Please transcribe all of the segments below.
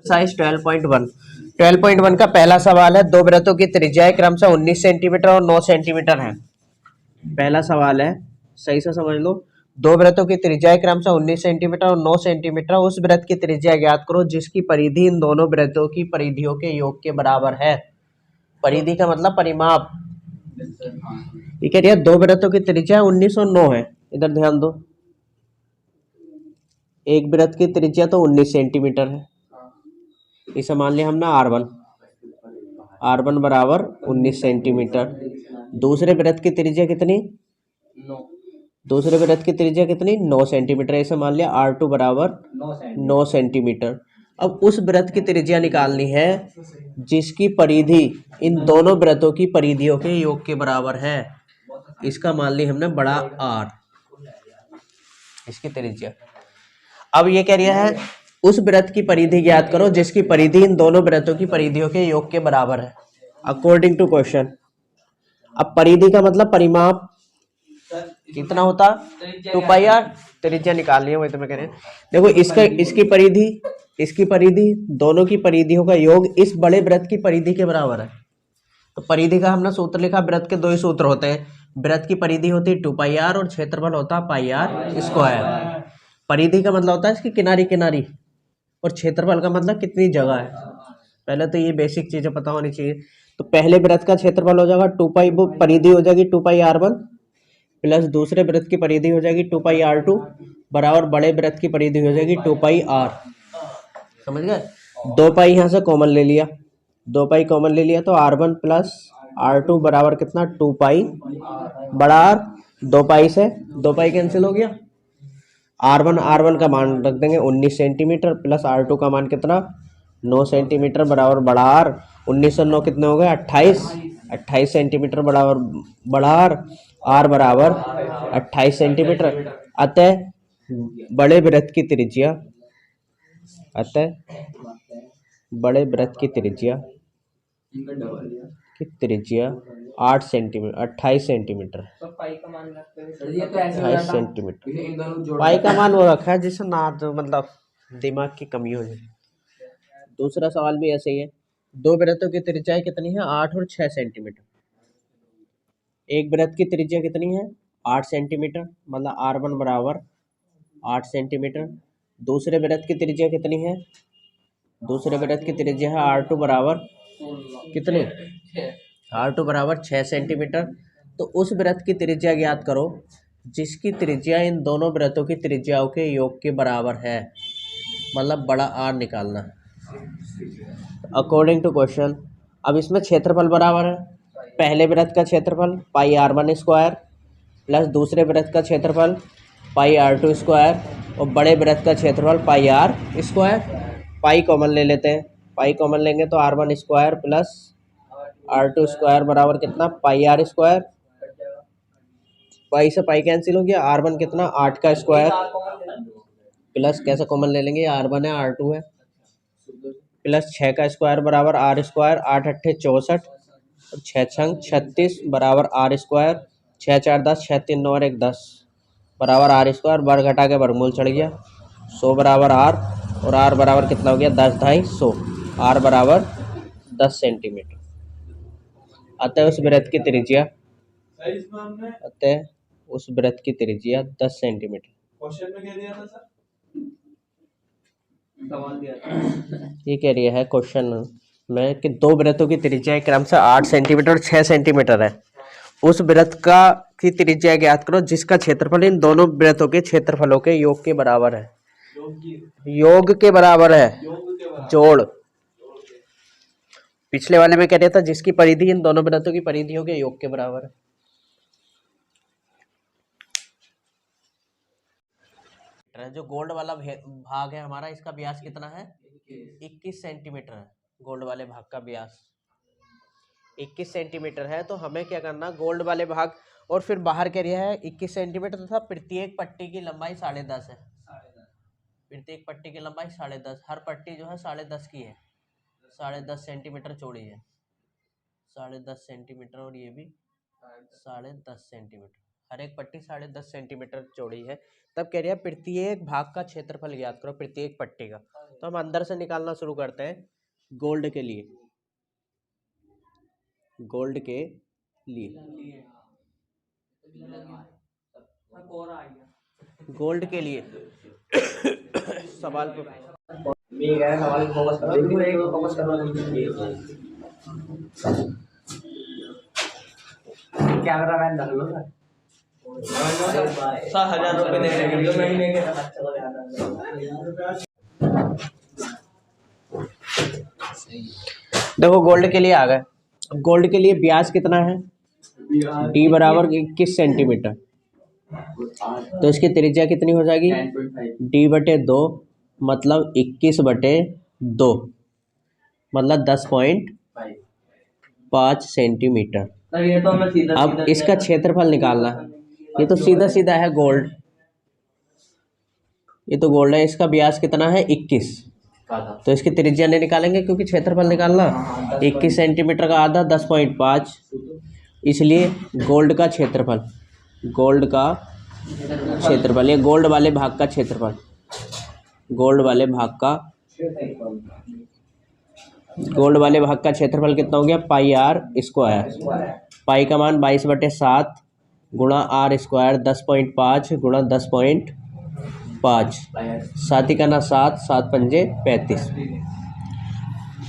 Size 12.1। 12.1 का पहला सवाल है, दो वृत्तों की त्रिज्याएं क्रमशः 19 सेंटीमीटर और 9 सेंटीमीटर है। पहला सवाल है, सही से समझ लो। दो वृत्तों की त्रिज्याएं क्रमशः 19 सेंटीमीटर और 9 सेंटीमीटर। उस वृत्त की त्रिज्या ज्ञात करो जिसकी परिधि इन दोनों वृत्तों की परिधियों के योग के बराबर है। परिधि का मतलब परिमाप। ये कह रही है दो वृत्तों की त्रिज्या 19 और 9 है। इधर ध्यान दो, एक वृत्त की त्रिज्या तो 19 सेंटीमीटर है, इसे मान लिया हमने R1 बराबर 19 सेंटीमीटर। दूसरे वृत्त की त्रिज्या कितनी? दूसरे वृत्त की त्रिज्या कितनी? 9 सेंटीमीटर। इसे मान लिया R2 बराबर 9 सेंटीमीटर। अब उस वृत्त की त्रिज्या निकालनी है जिसकी परिधि इन दोनों वृत्तों की परिधियों के योग के बराबर है। इसका मान लिया हमने बड़ा R, इसकी त्रिज्या। अब ये कह रहा है उस वृत्त की परिधि ज्ञात करो जिसकी परिधि इन दोनों वृत्तों की परिधियों के योग के बराबर है, अकॉर्डिंग टू क्वेश्चन। अब परिधि का मतलब परिमाप कितना होता? 2πr। त्रिज्या निकालनी है, वही तो मैं कह रहे हैं। देखो इसकी परिधि दोनों की परिधियों का योग इस बड़े वृत्त की परिधि के बराबर है। तो परिधि का हमने सूत्र लिखा, वृत्त के दो ही सूत्र होते हैं। वृत्त की परिधि होती है 2πr और क्षेत्रफल होता है πr²। परिधि का मतलब होता है इसकी किनारी किनारी, और क्षेत्रफल का मतलब कितनी जगह है। पहले तो ये बेसिक चीजें पता होनी चाहिए। तो पहले वृत्त का क्षेत्रफल हो जाएगा 2π, वो परिधि हो जाएगी 2πr1 प्लस दूसरे वृत्त की परिधि हो जाएगी 2πr2 बराबर बड़े वृत्त की परिधि हो जाएगी 2πr। समझ गए? 2π यहाँ से कॉमन ले लिया, 2π कॉमन ले लिया तो R1 प्लस R2 बराबर कितना? 2π बड़ा R। 2π से 2π कैंसिल हो गया। R1 का मान रख देंगे 19 सेंटीमीटर प्लस R2 का मान कितना? 9 सेंटीमीटर बराबर बड़ा R। 19 और 9 कितने हो गए? 28 सेंटीमीटर बराबर बड़ा R बराबर 28 सेंटीमीटर। अतः बड़े वृत्त की त्रिज्या, अतः बड़े वृत्त की त्रिज्या 8 सेंटीमीटर 28 सेंटीमीटर। 28 सेंटीमीटर पाई का मान वो रखा है जिससे ना तो मतलब दिमाग की कमी हो जाए। दूसरा सवाल भी ऐसे ही है, दो वृत्तों की त्रिज्या कितनी है? 8 और 6 सेंटीमीटर। एक वृत्त की त्रिज्या कितनी है? 8 सेंटीमीटर, मतलब R1 बराबर 8 सेंटीमीटर। दूसरे वृत्त की त्रिज्या कितनी है? दूसरे वृत्त की त्रिज्या है R2 बराबर कितनी? R2 बराबर 6 सेंटीमीटर। तो उस वृत्त की त्रिज्या ज्ञात करो जिसकी त्रिज्या इन दोनों वृत्तों की त्रिज्याओं के योग के बराबर है, मतलब बड़ा R निकालना अकॉर्डिंग टू क्वेश्चन। अब इसमें क्षेत्रफल बराबर है, पहले वृत्त का क्षेत्रफल πr1² प्लस दूसरे वृत्त का क्षेत्रफल πr2² और बड़े वृत्त का क्षेत्रफल πr²। पाई कॉमन ले लेते हैं, पाई कॉमन लेंगे तो R1² प्लस R2² बराबर कितना? πr²। पाई से पाई कैंसिल हो गया, R1 कितना? 8 का स्क्वायर प्लस कैसे कॉमन ले लेंगे? R1 है R2 है, प्लस 6 का स्क्वायर बराबर R²। 8 अट्ठे 64 और 6 छंग 36 बराबर R²। 6 4 10, 6 3 9 और 1 10 बराबर R²। वर्ग घटा के वर्गमूल चढ़ गया, 100 बराबर R, और R बराबर कितना हो गया? 10 ढाई 100। R बराबर 10 सेंटीमीटर। अतः उस वृत्त की त्रिज्या, अतः उस वृत्त की त्रिज्या 10 सेंटीमीटर। क्वेश्चन में क्या दिया था सर? सवाल दिया था, ये कह रही है क्वेश्चन में कि दो वृत्तों की त्रिज्या क्रमशः 8 सेंटीमीटर और 6 सेंटीमीटर है। उस वृत्त का की त्रिज्या ज्ञात करो जिसका क्षेत्रफल इन दोनों वृत्तों के क्षेत्रफलों के योग के बराबर है। योग के बराबर है, जोड़। पिछले वाले में कह रहा था जिसकी परिधि इन दोनों वृत्तों की परिधियों के योग के बराबर है। जो गोल्ड वाला भाग है हमारा, इसका व्यास कितना है? 21 सेंटीमीटर है। गोल्ड वाले भाग का व्यास 21 सेंटीमीटर है। तो हमें क्या करना, गोल्ड वाले भाग और फिर बाहर कह रहा है 21 सेंटीमीटर तथा प्रत्येक पट्टी की लंबाई 10.5 है। प्रत्येक पट्टी की लंबाई 10.5, हर पट्टी जो है 10.5 की है, 10.5 सेंटीमीटर चौड़ी है, 10.5 सेंटीमीटर, और ये भी 10.5 सेंटीमीटर। हर एक पट्टी 10.5 सेंटीमीटर चौड़ी है। तब कह रही है प्रत्येक भाग का क्षेत्रफल ज्ञात करो, प्रत्येक पट्टी का। तो हम अंदर से निकालना शुरू करते हैं। गोल्ड के लिए, गोल्ड के लिए, गोल्ड के लिए सवाल पे सवाल फोकस कैमरा मैन डाल लो सर। 1000 रुपये दे देंगे महीने के। देखो गोल्ड के लिए आ गए। अब गोल्ड के लिए ब्याज कितना है, डी बराबर 21 सेंटीमीटर। तो इसकी त्रिज्या कितनी हो जाएगी, d/2 मतलब 21/2 मतलब 10.5 सेंटीमीटर। अब इसका क्षेत्रफल निकालना है। ये तो सीधा सीधा है गोल्ड, ये तो गोल्ड है। इसका व्यास कितना है 21, तो इसकी त्रिज्या नहीं निकालेंगे क्योंकि क्षेत्रफल निकालना। 21 सेंटीमीटर का आधा 10.5, इसलिए गोल्ड का क्षेत्रफल, गोल्ड का क्षेत्रफल, ये गोल्ड वाले भाग का क्षेत्रफल, गोल्ड वाले भाग का, गोल्ड वाले भाग का क्षेत्रफल कितना हो गया, πr²। पाई का मान 22/7 गुणा r स्क्वायर 10.5 गुणा 10.5, 7 का ना 7, 7 पंजे 35।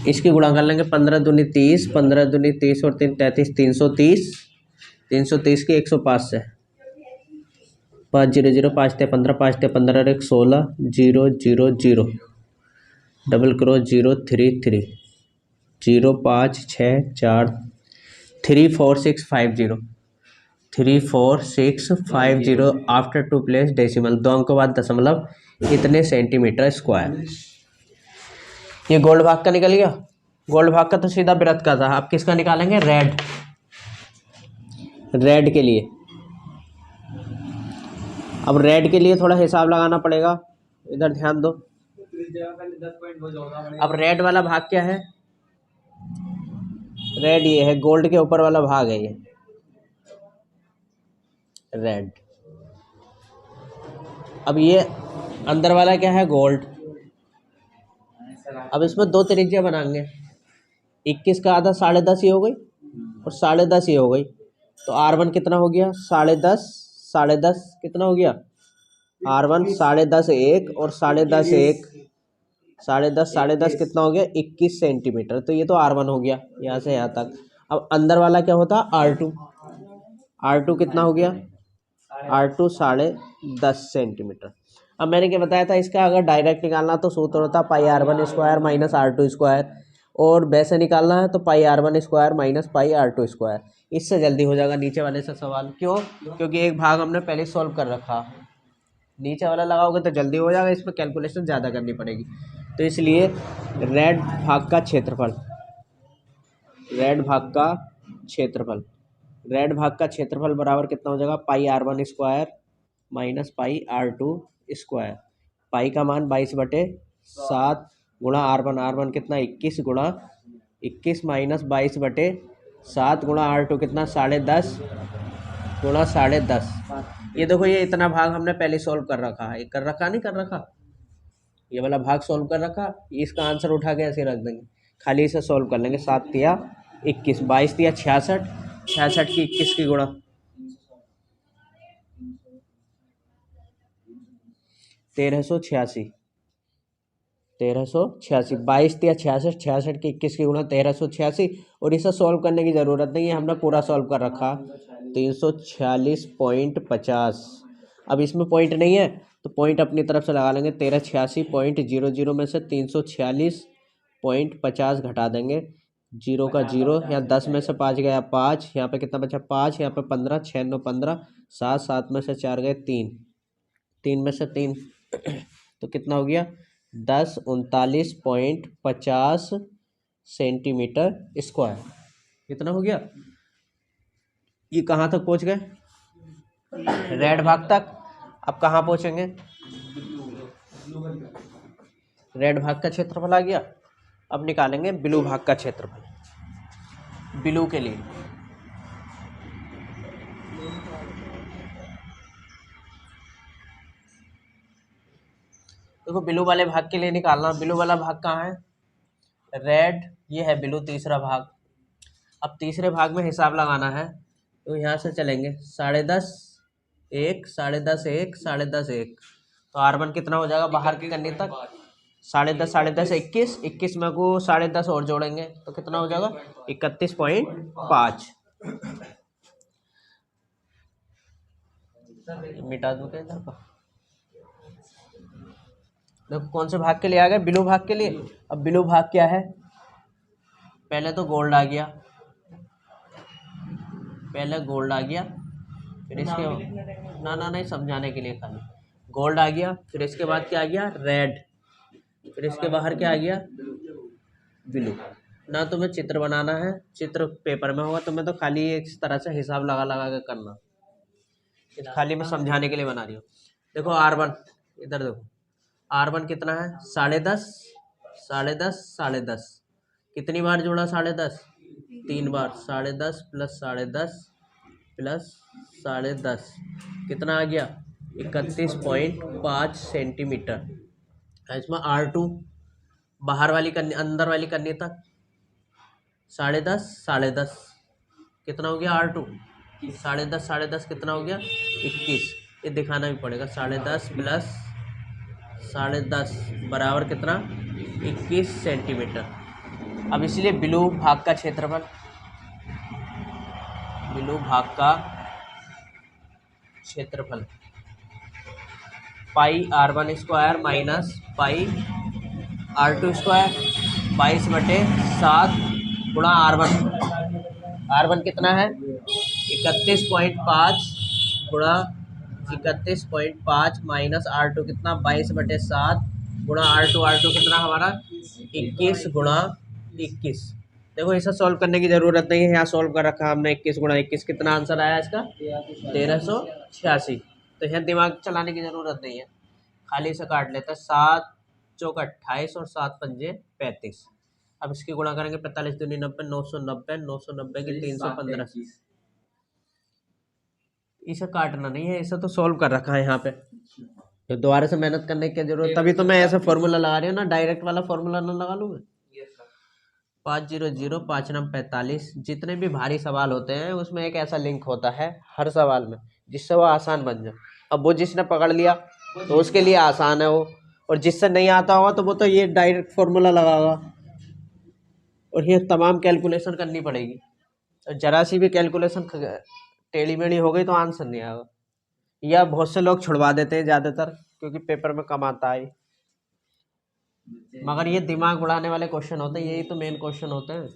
इसकी गुणा कर लेंगे 15 दूनी 30, 15 दूनी 30 और 3 33, 330, 330 की 105 से 5 0 0 5 ते 15, 5 ते 15 और 1 16 0 0 0 double cross 0 3 3 0 5 6 4 3 4 6 5 0 3 4 6 5 0 after 2 place decimal, 2 अंक के बाद दशमलव, इतने सेंटीमीटर स्क्वायर। ये गोल्ड भाग का निकल गया। गोल्ड भाग का तो सीधा वृत्त का था। अब किसका निकालेंगे, रेड, रेड के लिए। अब रेड के लिए थोड़ा हिसाब लगाना पड़ेगा, इधर ध्यान दो। अब रेड वाला भाग क्या है, रेड ये है, गोल्ड के ऊपर वाला भाग है ये रेड। अब ये अंदर वाला क्या है, गोल्ड। अब इसमें दो त्रिज्या बनाएंगे, 21 का आधा 10.5 ही हो गई और 10.5 ही हो गई। तो R1 कितना हो गया, 10.5, 10.5 कितना हो गया, R1 10.5 1 और 10.5 1, 10.5 कितना हो गया, 21 सेंटीमीटर। तो ये तो R1 हो गया यहाँ से यहाँ तक। अब अंदर वाला क्या होता, R2, R2 कितना हो गया, R2 10.5 सेंटीमीटर। अब मैंने क्या बताया था, इसका अगर डायरेक्ट निकालना तो सूत्र होता πr1² माइनस R2², और वैसे निकालना है तो πr1² माइनस πr2²। इससे जल्दी हो जाएगा नीचे वाले से सवाल। क्यों, क्योंकि एक भाग हमने पहले सॉल्व कर रखा, नीचे वाला लगाओगे तो जल्दी हो जाएगा, इसमें कैलकुलेशन ज़्यादा करनी पड़ेगी। तो इसलिए रेड भाग का क्षेत्रफल, रेड भाग का क्षेत्रफल, रेड भाग का क्षेत्रफल बराबर कितना हो जाएगा, πr1² माइनस πr2²। पाई का मान 22/7 गुणा R1, R1 कितना 21 गुणा 21 माइनस 22/7 गुणा R2 कितना 10.5 गुणा 10.5। ये देखो, ये इतना भाग हमने पहले सॉल्व कर रखा है, कर रखा नहीं कर रखा, ये वाला भाग सॉल्व कर रखा। इसका आंसर उठा के ऐसे रख देंगे, खाली इसे सॉल्व कर लेंगे। 7 तिया 21, 22 तिया 66, 66 की 21 की गुणा 1386, 1386, 22 तिया 66, 66 की 21 की गुणा 1386। और इसे सॉल्व करने की ज़रूरत नहीं है, हमने पूरा सॉल्व कर रखा 346.50। अब इसमें पॉइंट नहीं है तो पॉइंट अपनी तरफ से लगा लेंगे, 1386.00 में से 346.50 घटा देंगे, 0 का 0, यहाँ 10 में से 5 गया 5, यहाँ पे कितना बचा 5, यहाँ पे 15, 6 9 15, 7, 7 में से 4 गए 3, 3 में से 3 तो कितना हो गया 1039.50 सेंटीमीटर स्क्वायर, कितना हो गया। ये कहाँ तक पहुँच गए, रेड भाग तक। अब कहाँ पहुँचेंगे, रेड भाग का क्षेत्रफल आ गया। अब निकालेंगे ब्लू भाग का क्षेत्रफल। ब्लू के लिए देखो ब्लू वाले भाग के लिए निकालना, ब्लू वाला भाग कहाँ है, रेड, ये है ब्लू तीसरा भाग। अब तीसरे भाग में हिसाब लगाना है, तो यहाँ से चलेंगे 10.5 1 10.5 1 10.5 1, तो R1 कितना हो जाएगा बाहर की करने तक 10.5 21, 21 में को 10.5 और जोड़ेंगे तो कितना हो जाएगा 31.5। मिटा दो क्या इधर का। देखो कौन से भाग के लिए आ गए, ब्लू भाग के लिए। अब ब्लू भाग क्या है, पहले तो गोल्ड आ गया, पहले गोल्ड आ गया, फिर इसके ना नहीं समझाने के लिए खाली, गोल्ड आ गया, फिर इसके बाद क्या आ गया रेड, फिर इसके बाहर क्या आ गया ब्लू। ना तुम्हें चित्र बनाना है, चित्र पेपर में होगा, तुम्हें तो खाली इस तरह से हिसाब लगा लगा के करना, इस खाली मैं समझाने के लिए बना रही हूँ। देखो R1, इधर देखो R1 कितना है 10.5 10.5 10.5, कितनी बार जोड़ा 10.5, 3 बार, 10.5 प्लस 10.5 प्लस 10.5 कितना आ गया 31.5 सेंटीमीटर। इसमें R2 बाहर वाली करनी, अंदर वाली करनी तक 10.5 10.5 कितना हो गया R2, 10.5 कितना हो गया 21, ये दिखाना भी पड़ेगा 10.5 प्लस 10.5 बराबर कितना 21 सेंटीमीटर। अब इसलिए ब्लू भाग का क्षेत्रफल, ब्लू भाग का क्षेत्रफल pi R1 square minus pi R2 square 22/7 गुणा R1 कितना है 31.5 गुणा 31.5 माइनस R2 कितना 22/7 गुणा R2 कितना हमारा 21 गुणा 21। देखो इसे सॉल्व करने की जरूरत नहीं है, यहाँ सॉल्व कर रखा हमने 21 गुणा 21, कितना आंसर आया इसका 1386। तो यहाँ दिमाग चलाने की जरूरत नहीं है, खाली से काट लेते हैं, 7 चौक 28 और 7 पंजे 35। अब इसकी गुणा करेंगे 45 दूनी 90 990 990 की 315, इसे काटना नहीं है, इसे तो सॉल्व कर रखा है यहाँ पे, तो दोबारा से मेहनत करने की जरूरत, तभी तो मैं ऐसा फॉर्मूला लगा रही हूँ ना, डायरेक्ट वाला फॉर्मूला ना लगा लूँ मैं। 500 5 नम 45, जितने भी भारी सवाल होते हैं उसमें एक ऐसा लिंक होता है हर सवाल में जिससे वो आसान बन जाए। अब वो जिसने पकड़ लिया तो उसके लिए आसान है वो, और जिससे नहीं आता होगा तो वो तो ये डायरेक्ट फॉर्मूला लगाएगा, और ये तमाम कैलकुलेशन करनी पड़ेगी, और जरा सी भी कैलकुलेशन टेढ़ी मेढ़ी हो गई तो आंसर नहीं आएगा, या बहुत से लोग छुड़वा देते हैं ज़्यादातर क्योंकि पेपर में कम आता है, मगर ये दिमाग उड़ाने वाले क्वेश्चन होते हैं, यही तो मेन क्वेश्चन होते हैं।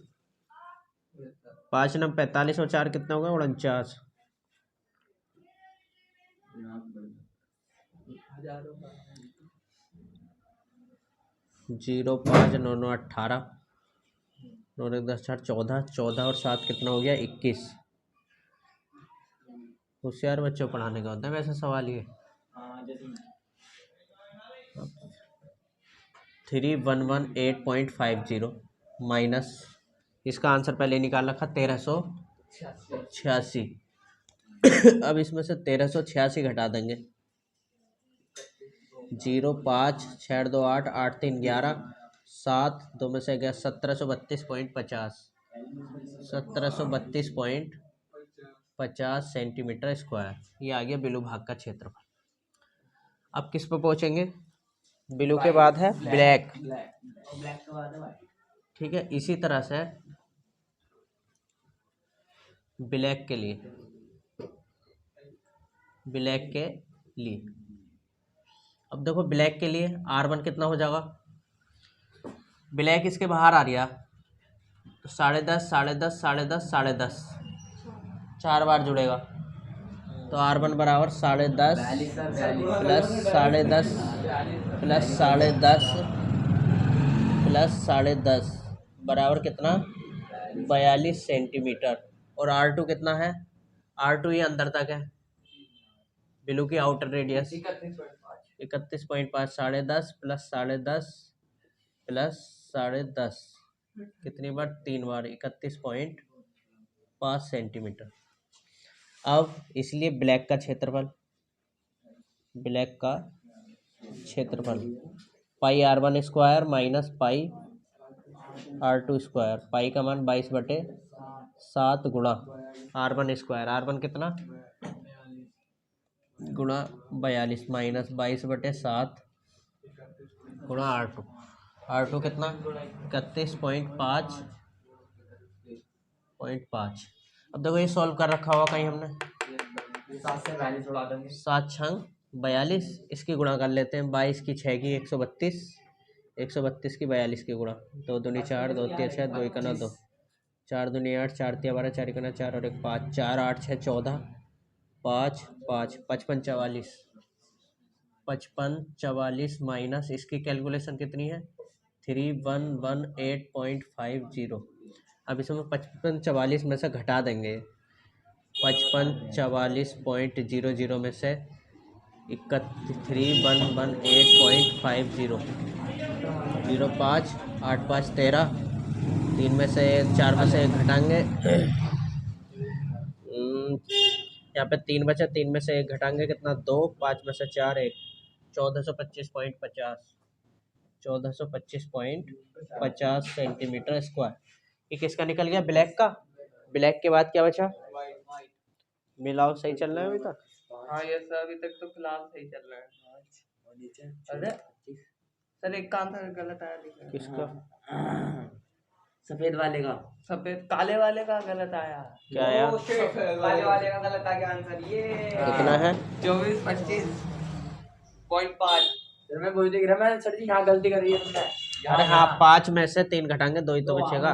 5 नम 45 और 4 कितना होगा 49, 0 5 9 9 18 9 1 10 4 14 14 और 7 कितना हो गया 21। होशियार बच्चों पढ़ाने का होता है वैसे सवाल ये। 3118.50 माइनस इसका आंसर पहले निकाल रखा 1386। अब इसमें से 1386 घटा देंगे, 0 5 6 2 8 8 3 11 7 2 में से गया 1732.50 1732.50 सेंटीमीटर स्क्वायर, ये आ गया ब्लू भाग का क्षेत्रफल। अब किस पर पहुंचेंगे, ब्लू के बाद है ब्लैक, ठीक है। इसी तरह से ब्लैक के लिए, ब्लैक के लिए अब देखो ब्लैक के लिए R1 कितना हो जाएगा, ब्लैक इसके बाहर आ रहा तो 10.5 10.5 10.5 10.5 4 बार जुड़ेगा, तो R1 बराबर 10.5 प्लस 10.5 प्लस 10.5 प्लस 10.5 बराबर कितना 42 सेंटीमीटर। और R2 कितना है, R2 ये अंदर तक है, ब्लू की आउटर रेडियस 31.5 10.5 प्लस 10.5 प्लस 10.5 कितनी बार 3 बार 31.5 सेंटीमीटर। अब इसलिए ब्लैक का क्षेत्रफल, ब्लैक का क्षेत्रफल pi R1 square minus pi R2 square. Pi का मान 22/7 गुणा R1 स्क्वायर। R1 कितना गुणा 42 माइनस 22/7 गुणा R2। R2 कितना 31.5। अब देखो ये सॉल्व कर रखा हुआ कहीं हमने। 7 छंग 42, इसकी गुणा कर लेते हैं। 22 की 6 की 132, 132 की 42 की गुणा। 2 दूनी 4, 2 3 6, 2 1 2, 4 दूनी 8, 4 3 12, 4 1 4 और 1 5, 4 8 6 14, 5 5 55 44, 55 44 माइनस इसकी कैलकुलेशन कितनी है 3118.50। अब इसमें 55 44 में से घटा देंगे। 55 44.00 में से 3118.50, 05 8 5 13, 3 में से 4 में से घटाएंगे। यहाँ पे 3 बचा, 3 में से 1 घटाएंगे कितना 2, 5 में से 4 1, 1425.50, 1425.50 सेंटीमीटर स्क्वायर। ये किसका निकल गया ब्लैक का। ब्लैक के बाद क्या बचा मिलाओ। सही चल रहा है अभी तक। हाँ ये सर अभी तक तो फिलहाल सही चल रहा है। अरे सर एक काम था गलत आया लिखा है। किसका सफेद वाले का, सफेद काले वाले का गलत आया। क्या आया काले वाले का गलत आ गया आंसर। ये कितना है 2425.5। सर मैं वही देख रहा, मैं सर जी यहाँ गलती कर रही है तुमने। अरे हाँ 5 में से 3 घटाएंगे 2 ही तो बचेगा।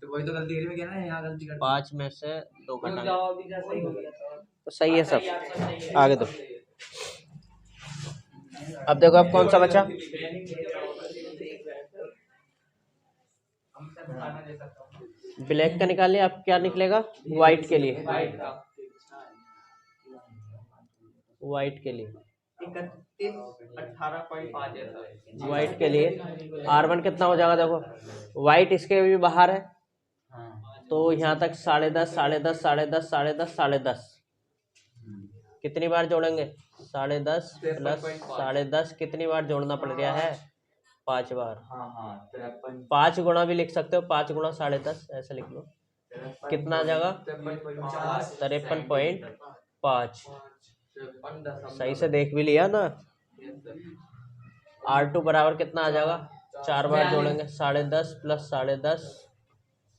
तो वही तो गलती करी मैं कह रहा है, यहाँ गलती कर 5 में से 2 घटाएंगे जवाब भी सही हो गया था। तो सही है सब। आगे दो। अब देखो अब कौन सा बचा ब्लैक का निकालिए। अब क्या निकलेगा वाइट के लिए। वाइट के लिए 3118.5 है सर। वाइट के लिए R1 कितना हो जाएगा देखो। वाइट इसके भी बाहर है तो यहाँ तक 10.5 10.5 10.5 10.5 10.5 कितनी बार जोड़ेंगे 10.5 प्लस 10.5 कितनी बार जोड़ना पड़ रहा है 5 बार। 5 गुणा भी लिख सकते हो, 5 गुणा 10.5 ऐसे लिख लो। कितना आ जाएगा 53.5। सही से देख भी लिया ना। R2 बराबर कितना आ जाएगा 4 बार जोड़ेंगे 10.5 प्लस 10.5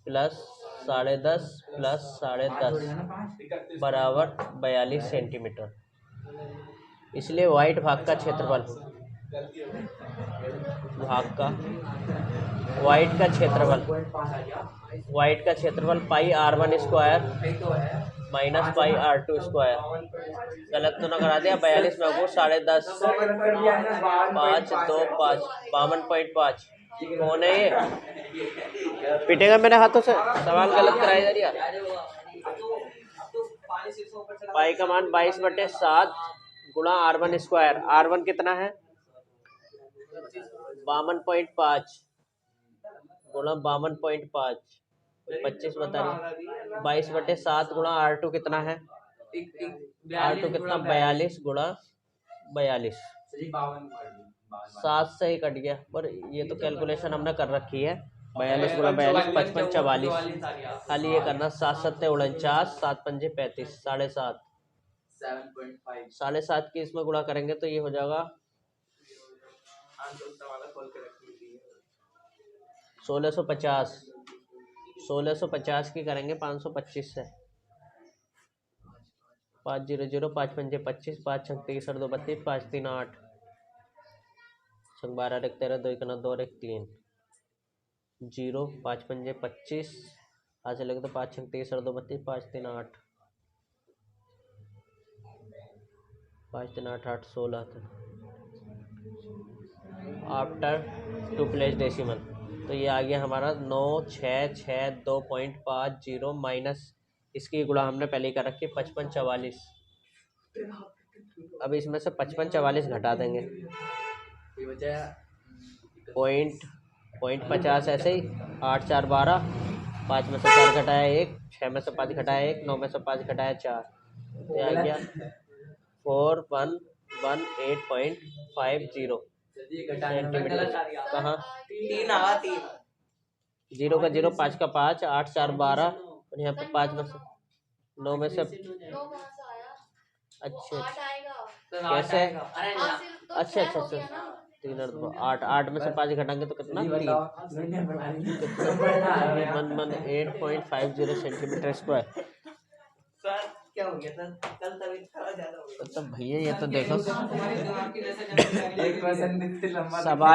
प्लस 10.5 प्लस 10.5 बराबर 42 सेंटीमीटर। इसलिए वाइट भाग का क्षेत्रफल वाइट का क्षेत्रफल pi R1 square minus pi R2 square. गलत तो ना करा दिया। 42 में वो 10.5 5 2 5 52.5 कौन है ये पिटेगा मेरे हाथों से। सवाल गलत कराया जा रहा। पाई का मान 22/7 गुणा R1 स्क्वायर। R1 कितना है 52.5 गुणा 52.5 25 बता रही। 22/7 गुणा R2 कितना है R2 कितना 42 गुणा 42 7 से ही कट गया। पर ये तो कैलकुलेशन हमने कर रखी है। 42 गुणा 42 55 44 खाली ये करना। 7 7 49 7 5 35 7.5 7.5 की इसमें गुणा करेंगे तो ये हो जाएगा 1650। 1650 की करेंगे 525 से। 5 0 0 5 5 25 5 6 30 2 32 5 3 8 12 1 13 2 1 2 1 3 0 5 5 25 आज से लगे तो 5 6 30 2 32 5 3 8 5 3 8 8 16 आफ्टर 2 प्लेस डेसिमल तो ये आ गया हमारा 9662.50 माइनस इसकी गुणा हमने पहले ही कर रखी 55 44। अब इसमें से 55 44 घटा देंगे पॉइंट 50 ऐसे ही 8 4 12 5 में से 4 घटाया 1 6 में से 5 घटाया 1 9 में से 5 घटाया 4 तो आ गया 41 18.50 सर जी घटा सेंटीमीटर। कहाँ? 3 आवा 3 0 का 0, 5 का 5, 8 4 12 और यहाँ पे 5 में से 9 में से अच्छा कैसे? अच्छा अच्छा अच्छा 3 और 2 8 8 में से 5 घटाएंगे तो कितना? 3 118.50 सेंटीमीटर स्क्वायर। सर क्या हो गया सर? कल तबीयत खराब ज्यादा हो गई। तो भैया ये तो देखो एक पर्सन इतने लंबा सवाल